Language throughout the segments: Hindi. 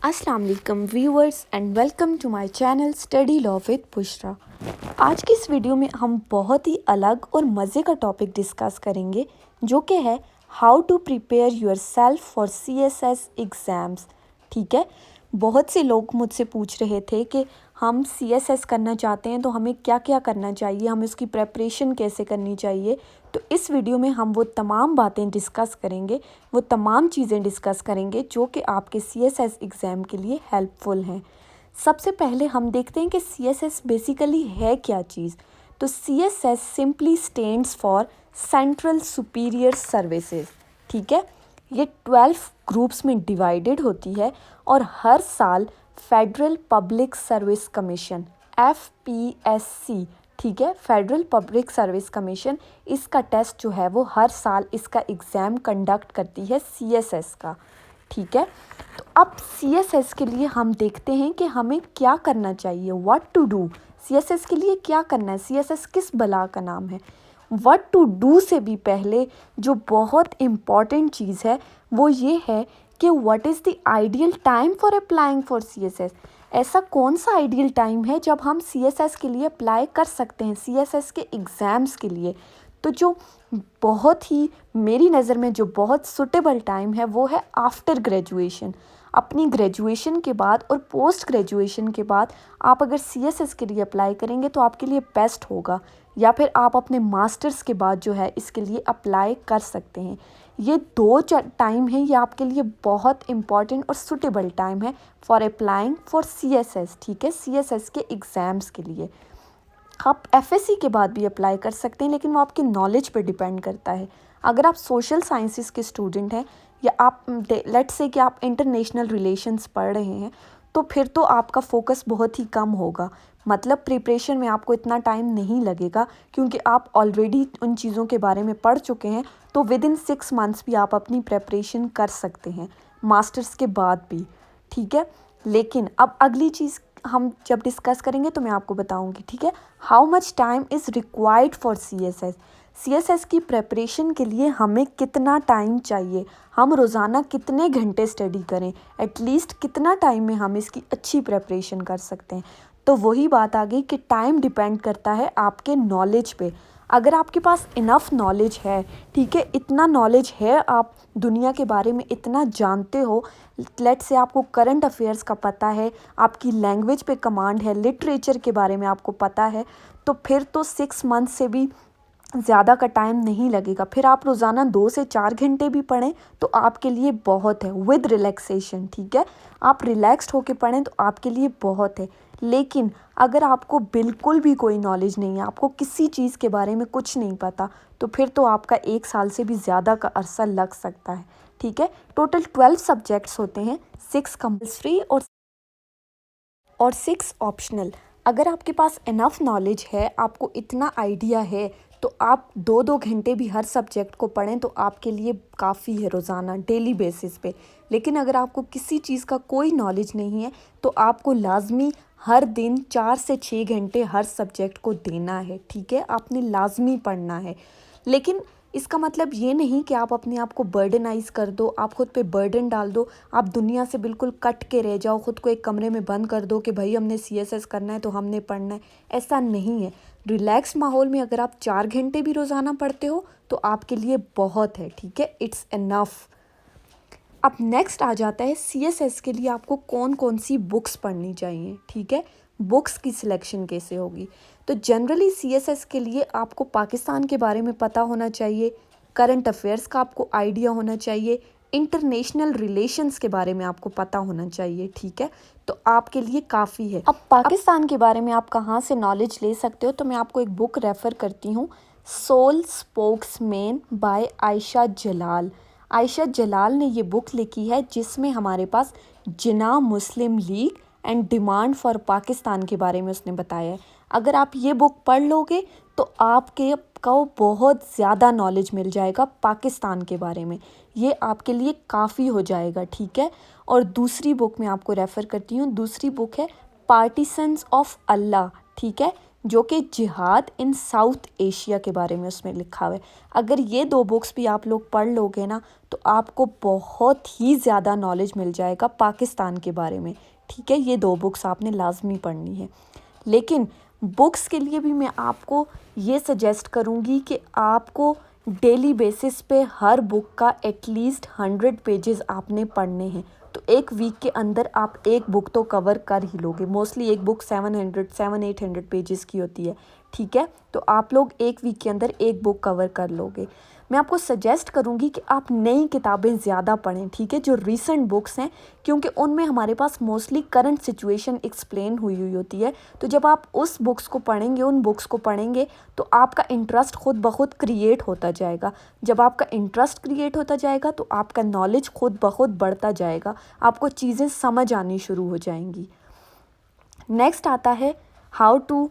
अस्सलाम वालेकुम viewers and welcome to my channel study law with Bushra. आज की इस वीडियो में हम बहुत ही अलग और मज़े का टॉपिक डिस्कस करेंगे जो कि है how to prepare your yourself CSS exams. ठीक है, बहुत से लोग मुझसे पूछ रहे थे कि हम CSS करना चाहते हैं तो हमें क्या क्या करना चाहिए, हमें उसकी प्रेपरेशन कैसे करनी चाहिए। तो इस वीडियो में हम वो तमाम बातें डिस्कस करेंगे, वो तमाम चीज़ें डिस्कस करेंगे जो कि आपके CSS एग्ज़ाम के लिए हेल्पफुल हैं। सबसे पहले हम देखते हैं कि CSS बेसिकली है क्या चीज़। तो CSS simply stands for central superior services. ठीक है, ये 12 ग्रुप्स में डिवाइडेड होती है और हर साल federal public service commission FPSC, ठीक है, फेडरल पब्लिक सर्विस कमीशन, इसका टेस्ट जो है वो हर साल इसका एग्ज़ाम कंडक्ट करती है CSS का। ठीक है, तो अब CSS के लिए हम देखते हैं कि हमें क्या करना चाहिए, व्हाट टू डू। CSS के लिए क्या करना है, CSS किस बला का नाम है। व्हाट टू डू से भी पहले जो बहुत इम्पॉर्टेंट चीज़ है वो ये है कि what is the ideal time for applying for CSS। ऐसा कौन सा आइडियल टाइम है जब हम CSS के लिए अप्लाई कर सकते हैं, CSS के एग्ज़ाम्स के लिए। तो जो बहुत ही मेरी नज़र में जो बहुत सुटेबल टाइम है वो है आफ्टर ग्रेजुएशन। अपनी ग्रेजुएशन के बाद और पोस्ट ग्रेजुएशन के बाद आप अगर CSS के लिए अप्लाई करेंगे तो आपके लिए बेस्ट होगा, या फिर आप अपने मास्टर्स के बाद जो है इसके लिए अप्लाई कर सकते हैं। ये दो टाइम है, ये आपके लिए बहुत इम्पॉर्टेंट और सुटेबल टाइम है फॉर अप्लाइंग फॉर CSS। ठीक है, CSS के एग्ज़ाम्स के लिए आप FSC के बाद भी अप्लाई कर सकते हैं, लेकिन वो आपके नॉलेज पर डिपेंड करता है। अगर आप सोशल साइंसेस के स्टूडेंट हैं या आप लेट्स से कि आप इंटरनेशनल रिलेशंस पढ़ रहे हैं तो फिर तो आपका फोकस बहुत ही कम होगा, मतलब प्रिपरेशन में आपको इतना टाइम नहीं लगेगा क्योंकि आप ऑलरेडी उन चीज़ों के बारे में पढ़ चुके हैं। तो विद इन 6 मंथ्स भी आप अपनी प्रेपरेशन कर सकते हैं, मास्टर्स के बाद भी। ठीक है, लेकिन अब अगली चीज़ हम जब डिस्कस करेंगे तो मैं आपको बताऊंगी। ठीक है, how much time is required for CSS की प्रेपरेशन के लिए हमें कितना टाइम चाहिए, हम रोज़ाना कितने घंटे स्टडी करें, एटलीस्ट कितना टाइम में हम इसकी अच्छी प्रेपरेशन कर सकते हैं। तो वही बात आ गई कि टाइम डिपेंड करता है आपके नॉलेज पे। अगर आपके पास इनफ नॉलेज है, ठीक है, इतना नॉलेज है, आप दुनिया के बारे में इतना जानते हो, लेट्स से आपको करंट अफेयर्स का पता है, आपकी लैंग्वेज पे कमांड है, लिटरेचर के बारे में आपको पता है, तो फिर तो 6 मंथ से भी ज़्यादा का टाइम नहीं लगेगा। फिर आप रोज़ाना 2 से 4 घंटे भी पढ़ें तो आपके लिए बहुत है, विद रिलैक्सेशन। ठीक है, आप रिलैक्स्ड होकर पढ़ें तो आपके लिए बहुत है। लेकिन अगर आपको बिल्कुल भी कोई नॉलेज नहीं है, आपको किसी चीज़ के बारे में कुछ नहीं पता, तो फिर तो आपका 1 साल से भी ज़्यादा का अरसा लग सकता है। ठीक है, टोटल 12 सब्जेक्ट्स होते हैं, 6 कंपल्सरी और 6 ऑप्शनल। अगर आपके पास इनफ नॉलेज है, आपको इतना आइडिया है, तो आप 2-2 घंटे भी हर सब्जेक्ट को पढ़ें तो आपके लिए काफ़ी है रोज़ाना डेली बेसिस पे। लेकिन अगर आपको किसी चीज़ का कोई नॉलेज नहीं है तो आपको लाजमी हर दिन 4 से 6 घंटे हर सब्जेक्ट को देना है। ठीक है, आपने लाजमी पढ़ना है। लेकिन इसका मतलब ये नहीं कि आप अपने आप को बर्डनाइज कर दो, आप खुद पे बर्डन डाल दो, आप दुनिया से बिल्कुल कट के रह जाओ, खुद को एक कमरे में बंद कर दो कि भाई हमने CSS करना है तो हमने पढ़ना है। ऐसा नहीं है। रिलैक्स माहौल में अगर आप 4 घंटे भी रोज़ाना पढ़ते हो तो आपके लिए बहुत है। ठीक है, इट्स इनफ। अब नेक्स्ट आ जाता है CSS के लिए आपको कौन कौन सी बुक्स पढ़नी चाहिए। ठीक है, बुक्स की सिलेक्शन कैसे होगी। तो जनरली CSS के लिए आपको पाकिस्तान के बारे में पता होना चाहिए, करंट अफेयर्स का आपको आइडिया होना चाहिए, इंटरनेशनल रिलेशंस के बारे में आपको पता होना चाहिए। ठीक है, तो आपके लिए काफ़ी है। अब पाकिस्तान के बारे में आप कहाँ से नॉलेज ले सकते हो, तो मैं आपको एक बुक रेफ़र करती हूँ, sole spokesman by Ayesha Jalal. Ayesha Jalal ने ये बुक लिखी है जिसमें हमारे पास Jinnah Muslim League and demand for Pakistan के बारे में उसने बताया है। अगर आप ये बुक पढ़ लोगे तो आपके को बहुत ज़्यादा नॉलेज मिल जाएगा पाकिस्तान के बारे में, ये आपके लिए काफ़ी हो जाएगा। ठीक है, और दूसरी बुक मैं आपको रेफ़र करती हूँ, दूसरी बुक है पार्टिसन्स ऑफ अल्लाह। ठीक है, जो कि जिहाद इन साउथ एशिया के बारे में उसमें लिखा हुआ है। अगर ये 2 बुक्स भी आप लोग पढ़ लोगे ना तो आपको बहुत ही ज़्यादा नॉलेज मिल जाएगा पाकिस्तान के बारे में, ठीक है। ये 2 बुक्स आपने लाजमी पढ़नी है। लेकिन बुक्स के लिए भी मैं आपको ये सजेस्ट करूँगी कि आपको डेली बेसिस पे हर बुक का एटलीस्ट 100 पेजेस आपने पढ़ने हैं। तो एक वीक के अंदर आप एक बुक तो कवर कर ही लोगे। मोस्टली एक बुक 700-800 पेजेस की होती है, ठीक है। तो आप लोग एक वीक के अंदर एक बुक कवर कर लोगे। मैं आपको सजेस्ट करूँगी कि आप नई किताबें ज़्यादा पढ़ें, ठीक है, जो रीसेंट बुक्स हैं, क्योंकि उनमें हमारे पास मोस्टली करंट सिचुएशन एक्सप्लेन हुई होती है। तो जब आप उस बुक्स को पढ़ेंगे, उन बुक्स को पढ़ेंगे, तो आपका इंटरेस्ट खुद ब खुद क्रिएट होता जाएगा। जब आपका इंटरेस्ट क्रिएट होता जाएगा तो आपका नॉलेज खुद ब खुद बढ़ता जाएगा, आपको चीज़ें समझ आनी शुरू हो जाएंगी। नेक्स्ट आता है how to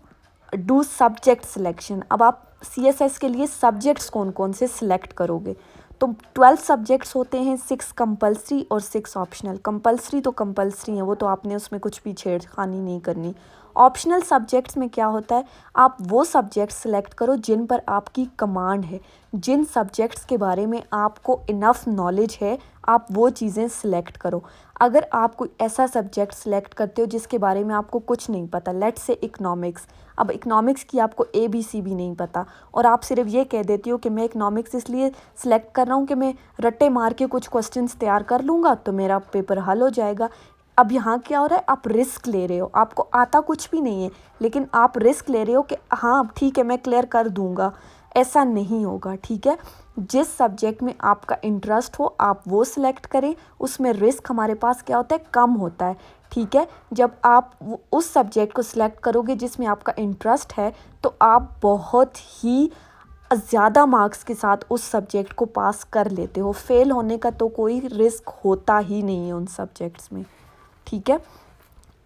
do subject selection. अब आप CSS के लिए सब्जेक्ट्स कौन कौन से सिलेक्ट करोगे। तो 12 सब्जेक्ट्स होते हैं, 6 कंपलसरी और 6 ऑप्शनल। कंपलसरी तो कंपलसरी हैं, वो तो आपने उसमें कुछ भी छेड़खानी नहीं करनी। ऑप्शनल सब्जेक्ट्स में क्या होता है, आप वो सब्जेक्ट्स सिलेक्ट करो जिन पर आपकी कमांड है, जिन सब्जेक्ट्स के बारे में आपको इनफ नॉलेज है, आप वो चीज़ें सिलेक्ट करो। अगर आप कोई ऐसा सब्जेक्ट सिलेक्ट करते हो जिसके बारे में आपको कुछ नहीं पता, लेट्स से इकनॉमिक्स, अब इकनॉमिक्स की आपको ABC भी नहीं पता और आप सिर्फ ये कह देती हो कि मैं इकनॉमिक्स इसलिए सिलेक्ट कर रहा हूँ कि मैं रट्टे मार के कुछ क्वेश्चंस तैयार कर लूँगा तो मेरा पेपर हल हो जाएगा। अब यहाँ क्या हो रहा है, आप रिस्क ले रहे हो, आपको आता कुछ भी नहीं है लेकिन आप रिस्क ले रहे हो कि हाँ ठीक है मैं क्लियर कर दूँगा। ऐसा नहीं होगा, ठीक है। जिस सब्जेक्ट में आपका इंटरेस्ट हो आप वो सिलेक्ट करें, उसमें रिस्क हमारे पास क्या होता है, कम होता है, ठीक है। जब आप उस सब्जेक्ट को सिलेक्ट करोगे जिसमें आपका इंटरेस्ट है तो आप बहुत ही ज़्यादा मार्क्स के साथ उस सब्जेक्ट को पास कर लेते हो। फेल होने का तो कोई रिस्क होता ही नहीं है उन सब्जेक्ट्स में, ठीक है।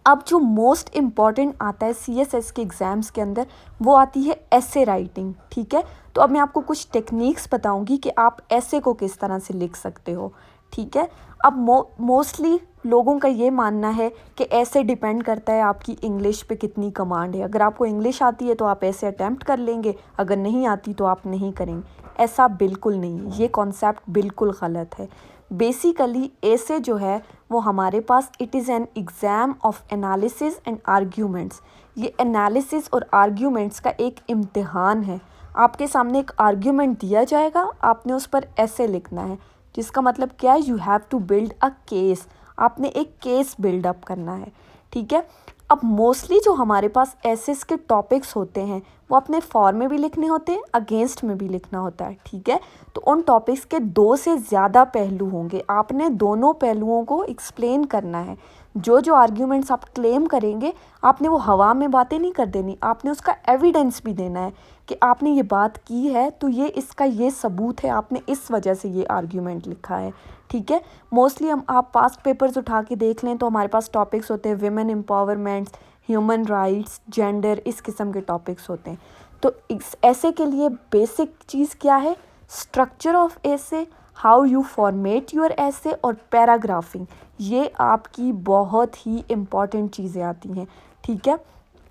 अब जो मोस्ट इम्पॉर्टेंट आता है CSS के एग्ज़ाम्स के अंदर, वो आती है ऐसे राइटिंग, ठीक है। तो अब मैं आपको कुछ टेक्निक्स बताऊंगी कि आप ऐसे को किस तरह से लिख सकते हो, ठीक है। अब मोस्टली लोगों का ये मानना है कि ऐसे डिपेंड करता है आपकी इंग्लिश पे कितनी कमांड है। अगर आपको इंग्लिश आती है तो आप ऐसे अटैम्प्ट कर लेंगे, अगर नहीं आती तो आप नहीं करेंगे। ऐसा बिल्कुल नहीं, ये कॉन्सेप्ट बिल्कुल ग़लत है। बेसिकली ऐसे जो है वो हमारे पास it is an exam of analysis and arguments. ये एनालिसिस और आर्ग्यूमेंट्स का एक इम्तिहान है। आपके सामने एक आर्ग्यूमेंट दिया जाएगा, आपने उस पर ऐसे लिखना है, जिसका मतलब क्या है, you have to build a case. आपने एक केस बिल्डअप करना है, ठीक है। अब मोस्टली जो हमारे पास एसेस के टॉपिक्स होते हैं वो अपने फॉर में भी लिखने होते हैं, अगेंस्ट में भी लिखना होता है, ठीक है। तो उन टॉपिक्स के 2 से ज़्यादा पहलू होंगे, आपने दोनों पहलुओं को एक्सप्लेन करना है। जो आर्ग्यूमेंट्स आप क्लेम करेंगे आपने वो हवा में बातें नहीं कर देनी, आपने उसका एविडेंस भी देना है कि आपने ये बात की है तो ये इसका ये सबूत है, आपने इस वजह से ये आर्ग्यूमेंट लिखा है, ठीक है। मोस्टली आप पास्ट पेपर्स उठा के देख लें तो हमारे पास टॉपिक्स होते हैं विमेन एम्पावरमेंट्स, ह्यूमन राइट्स, जेंडर, इस किस्म के टॉपिक्स होते हैं। तो इस ऐसे के लिए बेसिक चीज़ क्या है, स्ट्रक्चर ऑफ ऐसे, हाउ यू फॉर्मेट योर ऐसे और पैराग्राफिंग, ये आपकी बहुत ही इम्पॉर्टेंट चीज़ें आती हैं, ठीक है।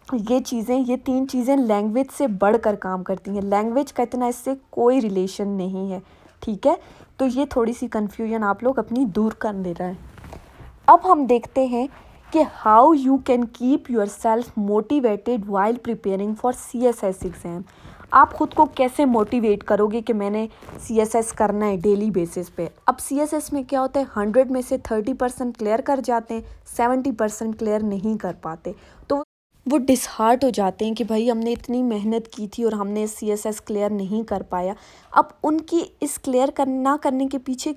ये चीज़ें, ये 3 चीज़ें लैंग्वेज से बढ़कर काम करती हैं। लैंग्वेज का इतना इससे कोई रिलेशन नहीं है, ठीक है। तो ये थोड़ी सी कन्फ्यूजन आप लोग अपनी दूर कर ले रहे हैं। अब हम देखते हैं कि how you can keep your self motivated while preparing for CSS exam. आप ख़ुद को कैसे मोटिवेट करोगे कि मैंने CSS करना है डेली बेसिस पे। अब CSS में क्या होता है, 100 में से 30% क्लियर कर जाते हैं, 70% क्लियर नहीं कर पाते, तो वो डिसहार्ट हो जाते हैं कि भाई हमने इतनी मेहनत की थी और हमने CSS क्लियर नहीं कर पाया। अब उनकी इस क्लियर ना करने के पीछे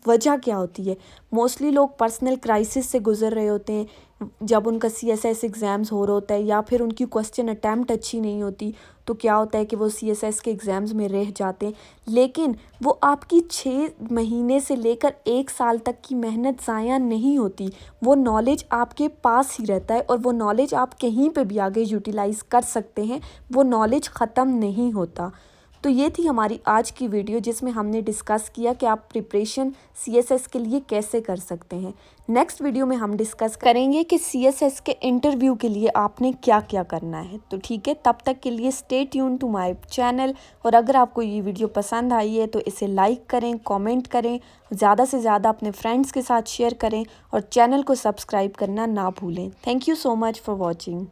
वजह क्या होती है, मोस्टली लोग पर्सनल क्राइसिस से गुजर रहे होते हैं जब उनका CSS एग्ज़ाम्स हो रहा होता है, या फिर उनकी क्वेश्चन अटैम्प्ट अच्छी नहीं होती तो क्या होता है कि वो CSS के एग्ज़ाम्स में रह जाते हैं। लेकिन वो आपकी 6 महीने से लेकर 1 साल तक की मेहनत ज़ाया नहीं होती, वो नॉलेज आपके पास ही रहता है और वो नॉलेज आप कहीं पे भी आगे यूटिलाइज़ कर सकते हैं, वो नॉलेज ख़त्म नहीं होता। तो तो ये थी हमारी आज की वीडियो जिसमें हमने डिस्कस किया कि आप प्रिपरेशन CSS के लिए कैसे कर सकते हैं। नेक्स्ट वीडियो में हम डिस्कस करेंगे कि CSS के इंटरव्यू के लिए आपने क्या क्या करना है। तो ठीक है, तब तक के लिए stay tune to my channel. और अगर आपको ये वीडियो पसंद आई है तो इसे लाइक करें, कमेंट करें, ज़्यादा से ज़्यादा अपने फ्रेंड्स के साथ शेयर करें और चैनल को सब्सक्राइब करना ना भूलें। Thank you so much for watching.